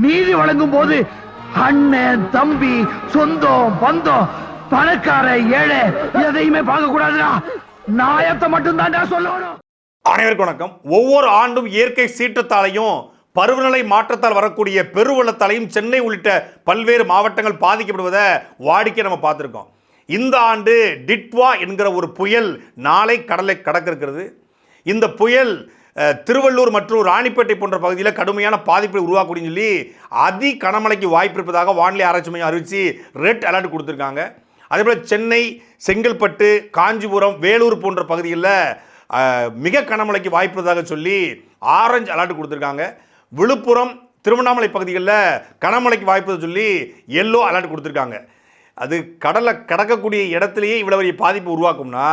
நீதி வழங்கும் போது அண்ணன் தம்பி சொந்தம் பந்தம் பணக்கார ஏழை எதையுமே பார்க்க கூடாதுடா. நாயத்தை மட்டும் தான் சொல்லணும். அனைவருக்கும் வணக்கம். ஒவ்வொரு ஆண்டும் இயற்கை சீற்றத்தாலையும் பருவநிலை மாற்றத்தால் வரக்கூடிய பெருவெள்ளத்தாலையும் சென்னை உள்ளிட்ட பல்வேறு மாவட்டங்கள் பாதிக்கப்படுவதை வாடிக்கை நம்ம பார்த்துருக்கோம். இந்த ஆண்டு டிட்வா என்கிற ஒரு புயல் நாளை கடலை கடக்க இருக்கிறது. இந்த புயல் திருவள்ளூர் மற்றும் ராணிப்பேட்டை போன்ற பகுதியில் கடுமையான பாதிப்பை உருவாக்கணும்னு சொல்லி அதி கனமழைக்கு வாய்ப்பு இருப்பதாக வானிலை ஆராய்ச்சி மையம் அறிவித்து ரெட் அலர்ட் கொடுத்துருக்காங்க. அதேபோல் சென்னை, செங்கல்பட்டு, காஞ்சிபுரம், வேலூர் போன்ற பகுதிகளில் மிக கனமழைக்கு வாய்ப்பு இருப்பதாக சொல்லி ஆரஞ்சு அலர்ட் கொடுத்துருக்காங்க. விழுப்புரம், திருவண்ணாமலை பகுதிகளில் கனமழைக்கு வாய்ப்பு சொல்லி எல்லோ அலர்ட் கொடுத்துருக்காங்க. அது கடலை கடக்கக்கூடிய இடத்துலையே இவ்வளோ பெரிய பாதிப்பு உருவாக்கும்னா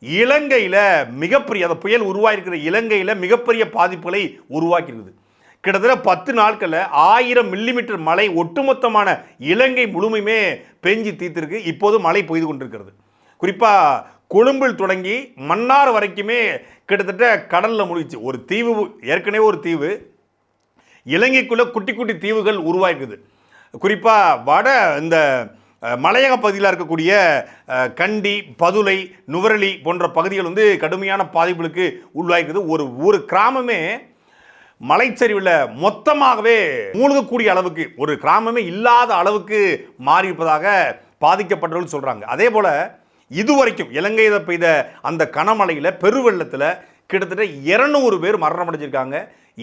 இலங்கையில் மிகப்பெரிய அந்த புயல் உருவாகிருக்கிற இலங்கையில் மிகப்பெரிய பாதிப்புகளை உருவாக்கியிருக்குது. கிட்டத்தட்ட 10 நாட்களில் 1000 மில்லிமீட்டர் மழை ஒட்டுமொத்தமான இலங்கை முழுமையுமே பெஞ்சு தீர்த்திருக்கு. இப்போது மழை பெய்து கொண்டிருக்கிறது. குறிப்பாக கொழும்பில் தொடங்கி மன்னார் வரைக்குமே கிட்டத்தட்ட கடலில் முழுகிச்சு. ஒரு தீவு, ஏற்கனவே ஒரு தீவு, இலங்கைக்குள்ளே குட்டி குட்டி தீவுகள் உருவாகிருக்குது. குறிப்பாக வட இந்த மலையக பகுதியில் இருக்கக்கூடிய கண்டி, பதுளை, நுவரெலி போன்ற பகுதிகள் கடுமையான பாதிப்புகளுக்கு உள்ளாயிருக்குது. ஒரு கிராமமே மலைச்சரிவில் மொத்தமாகவே மூழ்கக்கூடிய அளவுக்கு, ஒரு கிராமமே இல்லாத அளவுக்கு மாறியிருப்பதாக பாதிக்கப்பட்டவர்கள் சொல்கிறாங்க. அதே போல் இதுவரைக்கும் இலங்கையில் பெய்த அந்த கனமழையில் பெருவெள்ளத்தில் கிட்டத்தட்ட 200 பேர் மரணம் அடைஞ்சிருக்காங்க.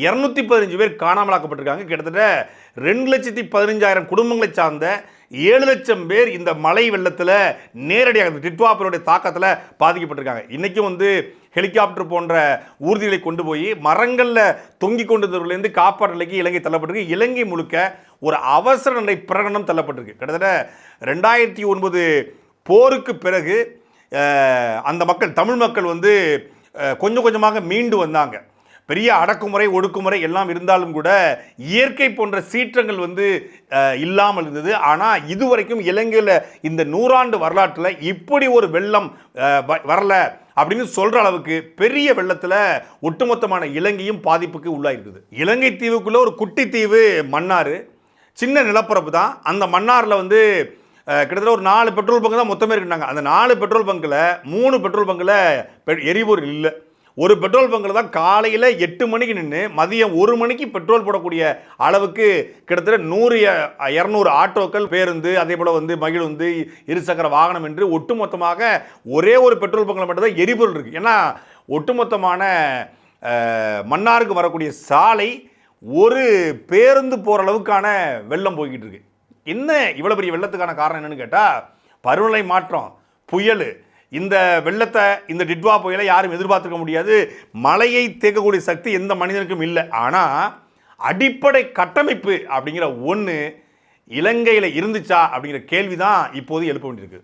215 பேர் காணாமலாக்கப்பட்டிருக்காங்க. கிட்டத்தட்ட 2,15,000 குடும்பங்களை சார்ந்த 7 லட்சம் பேர் இந்த மழை வெள்ளத்தில் நேரடியாக டிட்வா புயலுடைய தாக்கத்தில் பாதிக்கப்பட்டிருக்காங்க. இன்றைக்கும் ஹெலிகாப்டர் போன்ற ஊர்திகளை கொண்டு போய் மரங்களில் தொங்கி கொண்டவர்களேருந்து காப்பாற்று நிலைக்கு இலங்கை தள்ளப்பட்டிருக்கு. இலங்கை முழுக்க ஒரு அவசர நிலை பிரகடனம் தள்ளப்பட்டிருக்கு. கிட்டத்தட்ட 2009 போருக்கு பிறகு அந்த மக்கள், தமிழ் மக்கள் கொஞ்சம் கொஞ்சமாக மீண்டு வந்தாங்க. பெரிய அடக்குமுறை, ஒடுக்குமுறை எல்லாம் இருந்தாலும் கூட இயற்கை போன்ற சீற்றங்கள் இல்லாமல் இருந்தது. ஆனால் இதுவரைக்கும் இலங்கையில் இந்த 100 ஆண்டு வரலாற்றில் இப்படி ஒரு வெள்ளம் வரல அப்படின்னு சொல்கிற அளவுக்கு பெரிய வெள்ளத்தில் ஒட்டுமொத்தமான இலங்கையும் பாதிப்புக்கு உள்ளாயிருக்குது. இலங்கை தீவுக்குள்ளே ஒரு குட்டி தீவு மன்னார், சின்ன நிலப்பரப்பு தான். அந்த மன்னாரில் கிட்டத்தட்ட ஒரு 4 பெட்ரோல் பங்கு தான் மொத்தமே இருக்குனாங்க. அந்த 4 பெட்ரோல் பங்கில் 3 பெட்ரோல் பங்கில் எரிபொருள் இல்லை. ஒரு பெட்ரோல் பங்கில் தான் காலையில் 8 மணிக்கு நின்று மதியம் 1 மணிக்கு பெட்ரோல் போடக்கூடிய அளவுக்கு கிட்டத்தட்ட 100-200 ஆட்டோக்கள், பேருந்து, அதே போல் மகிழுந்து, இருசக்கர வாகனம் என்று ஒட்டுமொத்தமாக ஒரே ஒரு பெட்ரோல் பங்கில் மட்டும்தான் எரிபொருள் இருக்குது. ஏன்னா ஒட்டுமொத்தமான மன்னாருக்கு வரக்கூடிய சாலை ஒரு பேருந்து போகிற அளவுக்கான வெள்ளம் போய்கிட்டு இருக்கு. என்ன இவ்வளோ பெரிய வெள்ளத்துக்கான காரணம் என்னன்னு கேட்டால் பருவநிலை மாற்றம், புயல். இந்த வெள்ளத்தை, இந்த டிட்வா புயலை யாரும் எதிர்பார்த்துக்க முடியாது. மழையை தேக்கக்கூடிய சக்தி எந்த மனிதனுக்கும் இல்லை. ஆனால் அடிப்படை கட்டமைப்பு அப்படிங்கிற ஒன்று இலங்கையில் இருந்துச்சா அப்படிங்கிற கேள்வி தான் இப்போது எழுப்ப வேண்டியிருக்கு.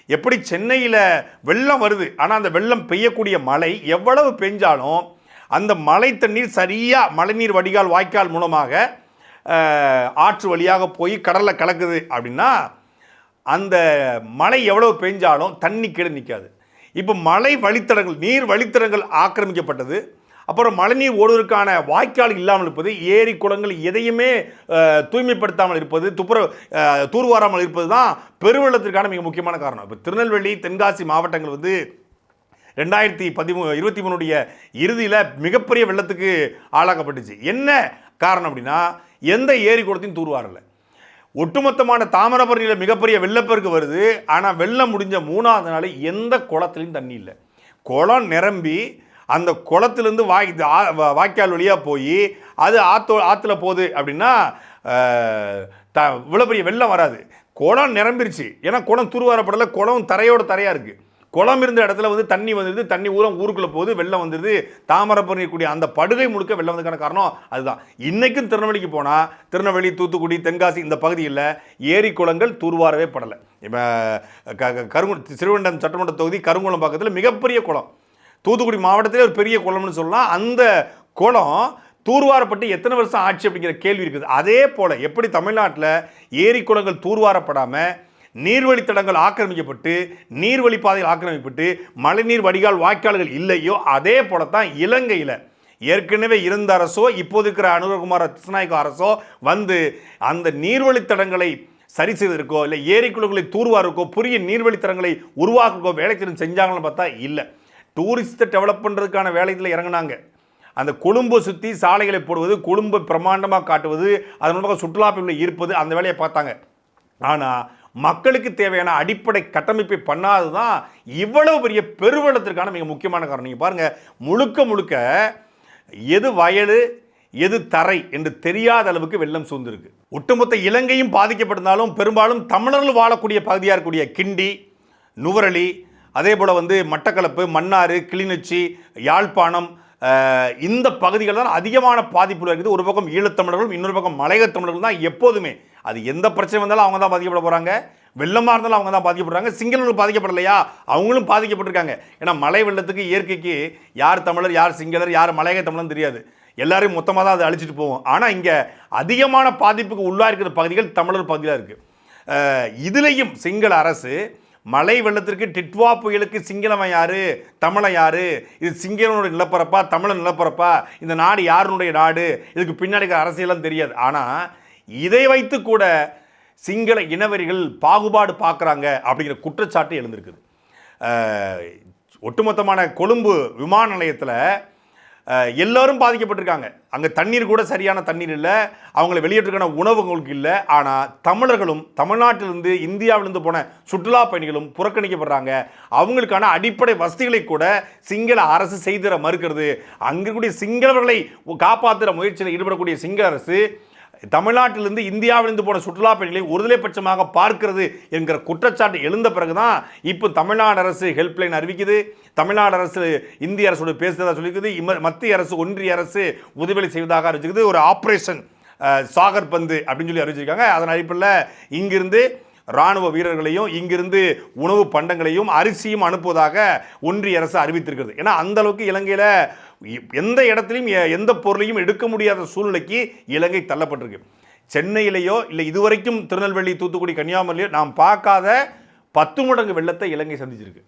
எப்படி சென்னையில் வெள்ளம் வருது, ஆனால் அந்த வெள்ளம் பெய்யக்கூடிய மழை எவ்வளவு பெஞ்சாலும் அந்த மழை தண்ணீர் சரியாக மழைநீர் வடிகால் வாய்க்கால் மூலமாக ஆற்று வழியாக போய் கடலில் கலக்குது அப்படின்னா அந்த மழை எவ்வளவு பெஞ்சாலும் தண்ணி கீழே நிற்காது. இப்போ மழை வழித்தடங்கள், நீர் வழித்தடங்கள் ஆக்கிரமிக்கப்பட்டது. அப்புறம் மழைநீர் ஓடுவதற்கான வாய்க்கால் இல்லாமல் இருப்பது, ஏரி குளங்கள் எதையுமே தூய்மைப்படுத்தாமல் இருப்பது, தூர்வாராமல் இருப்பது தான் பெருவெள்ளத்திற்கான மிக முக்கியமான காரணம். இப்போ திருநெல்வேலி, தென்காசி மாவட்டங்கள் 2023 இறுதியில் மிகப்பெரிய வெள்ளத்துக்கு ஆளாக்கப்பட்டுச்சு. என்ன காரணம் அப்படின்னா எந்த ஏரி குளத்தையும் தூர்வாரலை. ஒட்டுமொத்தமான தாமிரபரணியில் மிகப்பெரிய வெள்ளப்பெருக்கு வருது. ஆனால் வெள்ளம் முடிஞ்ச 3ஆவது நாள் எந்த குளத்துலையும் தண்ணி இல்லை. குளம் நிரம்பி அந்த குளத்திலேருந்து வாய்க்கால் வழியாக போய் அது ஆற்றுல போகுது அப்படின்னா இவ்வளோ பெரிய வெள்ளம் வராது. குளம் நிரம்பிருச்சு. ஏன்னா குளம் தூர்வாரப்படலை, குளம் தரையோட தரையாக இருக்குது. குளம் இருந்த இடத்துல தண்ணி வந்துடுது, தண்ணி ஊருக்குள்ளே போகுது, வெள்ளம் வந்துடுது. தாமிரபரணி இருக்கக்கூடிய அந்த படுகை முழுக்க வெள்ளம் வந்ததுக்கான காரணம் அதுதான். இன்றைக்கும் திருநெல்வேலிக்கு போனால் திருநெல்வேலி, தூத்துக்குடி, தென்காசி இந்த பகுதியில் ஏரி குளங்கள் தூர்வாரவே படலை. இப்போ திருவண்டம் சட்டமன்ற தொகுதி கருங்குளம் பக்கத்தில் மிகப்பெரிய குளம், தூத்துக்குடி மாவட்டத்திலே ஒரு பெரிய குளம்னு சொல்லலாம். அந்த குளம் தூர்வாரப்பட்டு எத்தனை வருஷம் ஆச்சு அப்படிங்கிற கேள்வி இருக்குது. அதே போல் எப்படி தமிழ்நாட்டில் ஏரி குளங்கள் தூர்வாரப்படாமல் நீர்வழித்தடங்கள் ஆக்கிரமிக்கப்பட்டு, நீர்வழி பாதைகள் ஆக்கிரமிக்கப்பட்டு, மழைநீர் வடிகால் வாய்க்கால்கள் இல்லையோ அதே போல தான் இலங்கையில் ஏற்கனவே இருந்த அரசோ இப்போது இருக்கிற அனுரகுமார திசுநாயக்க அரசோ வந்து அந்த நீர்வழித்தடங்களை சரி செய்வதற்கோ இல்லை ஏரிக்குழுக்களை தூர்வாருக்கோ புதிய நீர்வழித்தடங்களை உருவாக்கோ வேலைத்திறன் செஞ்சாங்கன்னு பார்த்தா இல்லை. டூரிஸ்ட்டை டெவலப் பண்ணுறதுக்கான வேலையில் இறங்கினாங்க. அந்த கொழும்பை சுற்றி சாலைகளை போடுவது, கொழும்பை பிரம்மாண்டமாக காட்டுவது, அதன் மூலமாக சுற்றுலா பயணிகளை ஈர்ப்பது, அந்த வேலையை பார்த்தாங்க. ஆனால் மக்களுக்கு தேவையான அடிப்படை கட்டமைப்பை பண்ணாது தான் இவ்வளவு பெரிய பெருவெள்ளத்திற்கான மிக முக்கியமான காரணம். நீங்கள் பாருங்கள், முழுக்க முழுக்க எது வயல் எது தரை என்று தெரியாத அளவுக்கு வெள்ளம் சூழ்ந்திருக்கு. ஒட்டுமொத்த இலங்கையும் பாதிக்கப்பட்டிருந்தாலும் பெரும்பாலும் தமிழர்கள் வாழக்கூடிய பகுதியாக இருக்கக்கூடிய கிண்டி, நுவரலி, அதே போல் மட்டக்களப்பு, மன்னார், கிளிநொச்சி, யாழ்ப்பாணம், இந்த பகுதிகள் தான் அதிகமான பாதிப்புகள் இருக்குது. ஒரு பக்கம் ஈழத்தமிழர்களும் இன்னொரு பக்கம் மலையக தமிழர்கள் தான் எப்போதுமே. அது எந்த பிரச்சனை வந்தாலும் அவங்க தான் பாதிக்கப்பட போகிறாங்க. வெள்ளமாக இருந்தாலும் அவங்க தான் பாதிக்கப்படுறாங்க. சிங்களர்கள் பாதிக்கப்படலையா? அவங்களும் பாதிக்கப்பட்டிருக்காங்க. ஏன்னா மழை வெள்ளத்துக்கு இயற்கைக்கு யார் தமிழர் யார் சிங்களர் யார் மலையக தமிழர்னு தெரியாது. எல்லாரையும் மொத்தமாக தான் அதை அழிச்சிட்டு போவோம். ஆனால் இங்கே அதிகமான பாதிப்புக்கு உள்ளாக இருக்கிற பகுதிகள் தமிழர் பகுதியாக இருக்குது. இதுலேயும் சிங்கள அரசு மழை வெள்ளத்திற்கு டிட்வா புயலுக்கு சிங்களவன் யாரு தமிழன் யாரு, இது சிங்களனுடைய நிலப்பரப்பா தமிழன் நிலப்பரப்பா, இந்த நாடு யாருடைய நாடு, இதுக்கு பின்னாடி அரசியலாம் தெரியாது. ஆனால் இதை வைத்து கூட சிங்கள இனவரிகள் பாகுபாடு பார்க்குறாங்க அப்படிங்கிற குற்றச்சாட்டு எழுந்திருக்குது. ஒட்டுமொத்தமான கொழும்பு விமான நிலையத்தில் எல்லோரும் பாதிக்கப்பட்டிருக்காங்க. அங்கே தண்ணீர் கூட சரியான தண்ணீர் இல்லை, அவங்களை வெளியேற்றுக்கான உணவு அவங்களுக்கு இல்லை. ஆனால் தமிழர்களும் தமிழ்நாட்டிலிருந்து இந்தியாவிலிருந்து போன சுற்றுலா பயணிகளும் புறக்கணிக்கப்படுறாங்க. அவங்களுக்கான அடிப்படை வசதிகளை கூட சிங்கள அரசு செய்திட மறுக்கிறது. அங்கே கூடிய சிங்களவர்களை காப்பாற்றுகிற முயற்சியில் ஈடுபடக்கூடிய சிங்கள அரசு தமிழ்நாட்டிலிருந்து இந்தியாவிலிருந்து போன சுற்றுலா பயணிகளை ஒருதலைபட்சமாக பார்க்கிறது என்கிற குற்றச்சாட்டு எழுந்த பிறகுதான் இப்போ தமிழ்நாடு அரசு ஹெல்ப்லைன் அறிவிக்குது. தமிழ்நாடு அரசு இந்திய அரசோடு பேசுறதா சொல்லியிருக்குது. மத்திய அரசு ஒன்றிய அரசு உதவி செய்வதாக அறிவிச்சிருக்குது. ஒரு ஆப்ரேஷன் சாகர் பந்து அப்படின்னு சொல்லி அறிவிச்சிருக்காங்க. அதன் அடிப்படையில் இங்கிருந்து இராணுவ வீரர்களையும் இங்கிருந்து உணவு பண்டங்களையும் அரிசியும் அனுப்புவதாக ஒன்றிய அரசு அறிவித்திருக்கிறது. ஏன்னா அந்த அளவுக்கு இலங்கையில் எந்த இடத்துலையும் எந்த பொருளையும் எடுக்க முடியாத சூழ்நிலைக்கு இலங்கை தள்ளப்பட்டிருக்கு. சென்னையிலேயோ இல்லை இதுவரைக்கும் திருநெல்வேலி, தூத்துக்குடி, கன்னியாகுமரியிலையோ நாம் பார்க்காத 10 மடங்கு வெள்ளத்தை இலங்கை சந்திச்சிருக்கு.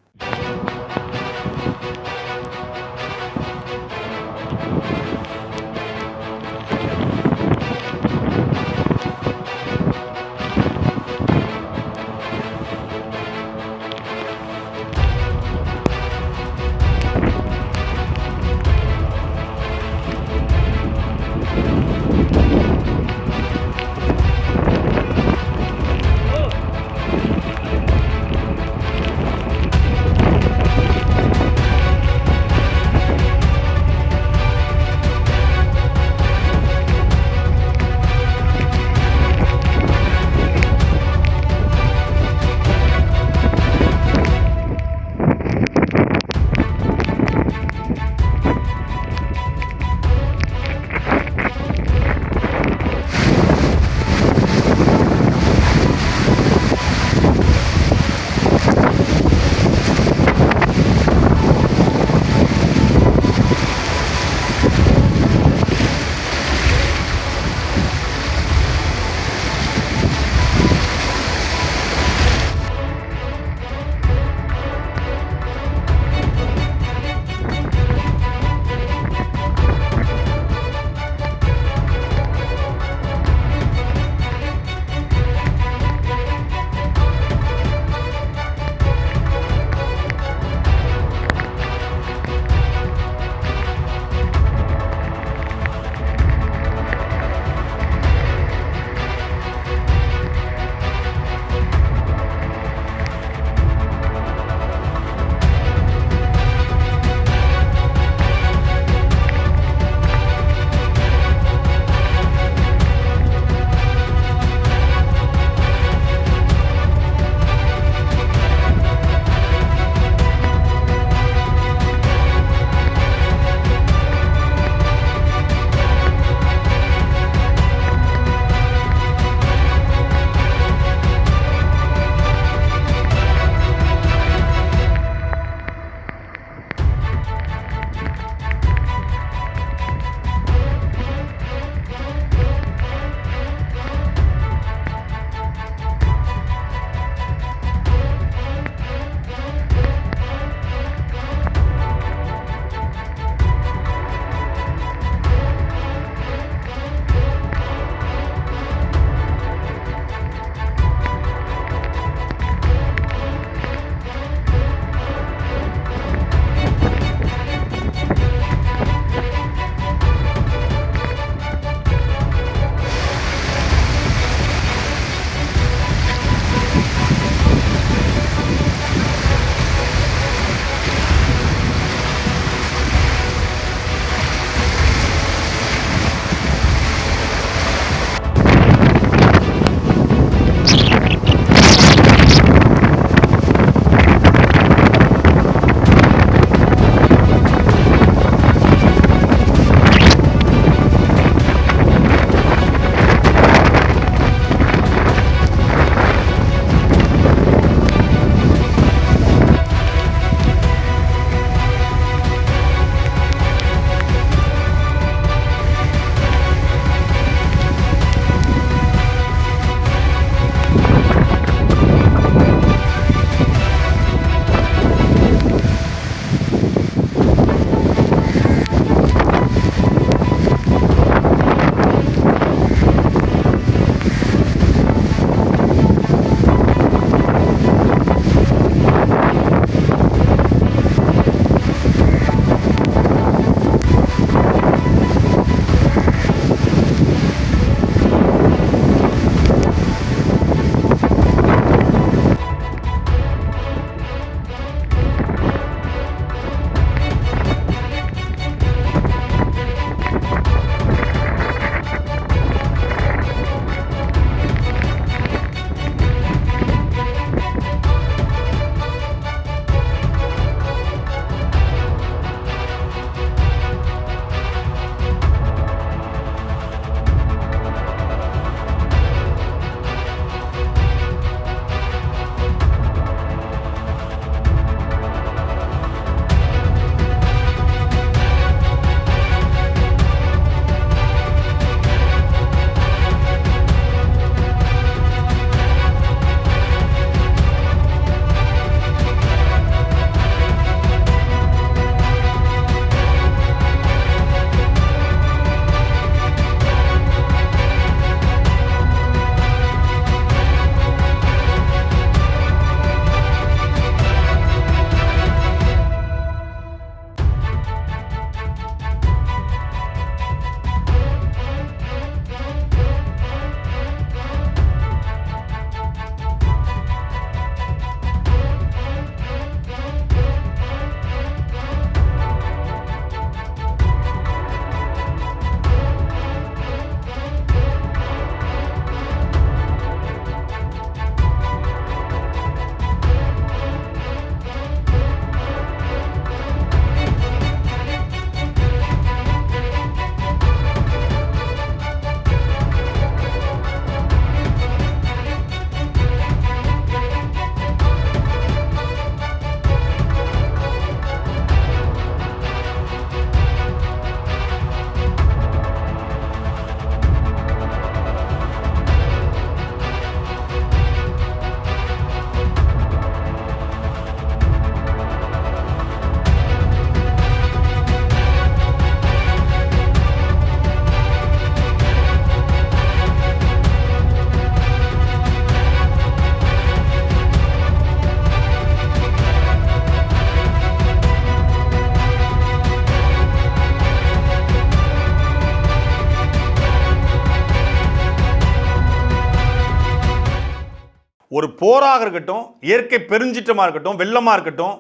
ஒரு போராக இருக்கட்டும், இயற்கை பெருஞ்சிற்றமாக இருக்கட்டும், வெள்ளமாக இருக்கட்டும்,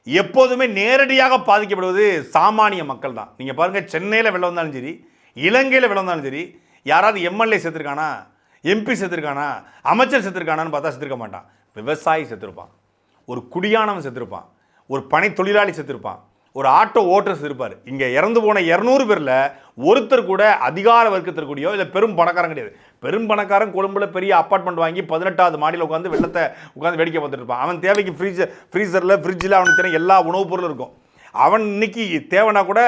எப்போதுமே நேரடியாக பாதிக்கப்படுவது சாமானிய மக்கள் தான். நீங்கள் பாருங்கள், சென்னையில் வெள்ளம் வந்தாலும் சரி, இலங்கையில் வெள்ளம் வந்தாலும் சரி, யாராவது எம்எல்ஏ செத்துருக்கானா, எம்பி செத்துருக்கானா, அமைச்சர் செத்துருக்கானான்னு பார்த்தா செத்துருக்க மாட்டான். விவசாயி செத்துருப்பான், ஒரு குடியானவன் செத்துருப்பான், ஒரு பனை தொழிலாளி செத்துருப்பான், ஒரு ஆட்டோ ஓட்டர் செத்துருப்பார். இங்கே இறந்து போன 200 பேரில் ஒருத்தர் கூட அதிகார வர்க்கத்திற்குடியோ இல்லை பெரும் பணக்காரன் கிடையாது. பெரும் பணக்காரன் கொழும்புல பெரிய அப்பார்ட்மெண்ட் வாங்கி 18வது மாடியில் உட்காந்து வெள்ளத்தை உட்காந்து வேடிக்கை பார்த்துட்டு இருப்பான். அவன் தேவைக்கு ஃப்ரீசரில் ஃப்ரிட்ஜில் அவனுக்கு தெரியும் எல்லா உணவுப் பொருளும் இருக்கும். அவன் இன்னைக்கு தேவைன்னா கூட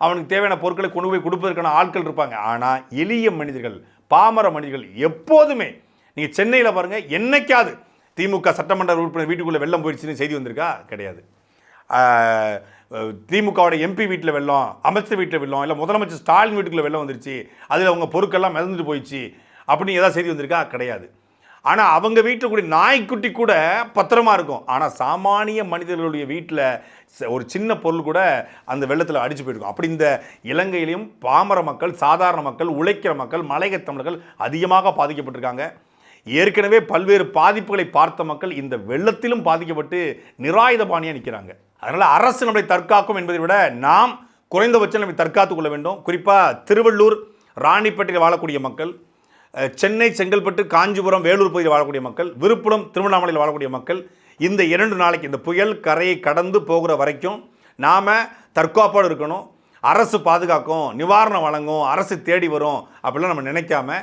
அவனுக்கு தேவையான பொருட்களை கொண்டு போய் கொடுப்பதற்கான ஆட்கள் இருப்பாங்க. ஆனால் எளிய மனிதர்கள், பாமர மனிதர்கள் எப்போதுமே, நீங்கள் சென்னையில் பாருங்கள், என்னைக்காவது திமுக சட்டமன்ற உறுப்பினர் வீட்டுக்குள்ளே வெள்ளம் போயிடுச்சுன்னு செய்தி வந்திருக்கா? கிடையாது. திமுகவோட எம்பி வீட்டில் வெள்ளம், அமைச்சர் வீட்டில் வெள்ளம், இல்லை முதலமைச்சர் ஸ்டாலின் வீட்டுக்குள்ளே வெள்ளம் வந்துருச்சு, அதில் அவங்க பொருட்கள்லாம் மிதந்துட்டு போயிடுச்சு அப்படின்னு ஏதாவது செய்தி வந்திருக்கா? கிடையாது. ஆனால் அவங்க வீட்டில் கூடிய நாய்க்குட்டி கூட பத்திரமா இருக்கும். ஆனால் சாமானிய மனிதர்களுடைய வீட்டில் ஒரு சின்ன பொருள் கூட அந்த வெள்ளத்தில் அடிச்சு போயிருக்கும். அப்படி இந்த இலங்கையிலையும் பாமர மக்கள், சாதாரண மக்கள், உழைக்கிற மக்கள், மலையக தமிழர்கள் அதிகமாக பாதிக்கப்பட்டிருக்காங்க. ஏற்கனவே பல்வேறு பாதிப்புகளை பார்த்த மக்கள் இந்த வெள்ளத்திலும் பாதிக்கப்பட்டு நிராயுதபாணியாக நிற்கிறாங்க. அதனால் அரசு நம்மை தற்காக்கும் என்பதை விட நாம் குறைந்தபட்சம் நம்மை தற்காத்துக் கொள்ள வேண்டும். குறிப்பாக திருவள்ளூர், ராணிப்பேட்டையில் வாழக்கூடிய மக்கள், சென்னை, செங்கல்பட்டு, காஞ்சிபுரம், வேலூர் பகுதியில் வாழக்கூடிய மக்கள், விழுப்புரம், திருவண்ணாமலையில் வாழக்கூடிய மக்கள், இந்த 2 நாளைக்கு இந்த புயல் கரையை கடந்து போகிற வரைக்கும் நாம் தற்காப்போடு இருக்கணும். அரசு பாதுகாக்கும், நிவாரணம் வழங்கும், அரசு தேடி வரும் அப்படிலாம் நம்ம நினைக்காம,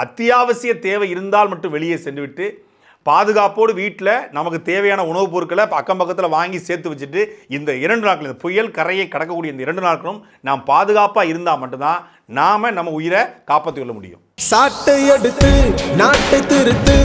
அத்தியாவசிய தேவை இருந்தால் மட்டும் வெளியே சென்றுவிட்டு பாதுகாப்போடு வீட்டில் நமக்கு தேவையான உணவுப் பொருட்களை அக்கம் பக்கத்தில் வாங்கி சேர்த்து வச்சுட்டு இந்த 2 நாட்கள், இந்த புயல் கரையை கடக்கக்கூடிய இந்த 2 நாட்களும் நாம் பாதுகாப்பாக இருந்தால் மட்டும்தான் நாம் நம்ம உயிரை காப்பாற்றிக் கொள்ள முடியும். சாட்டை எடுத்து நாட்டை திருத்து.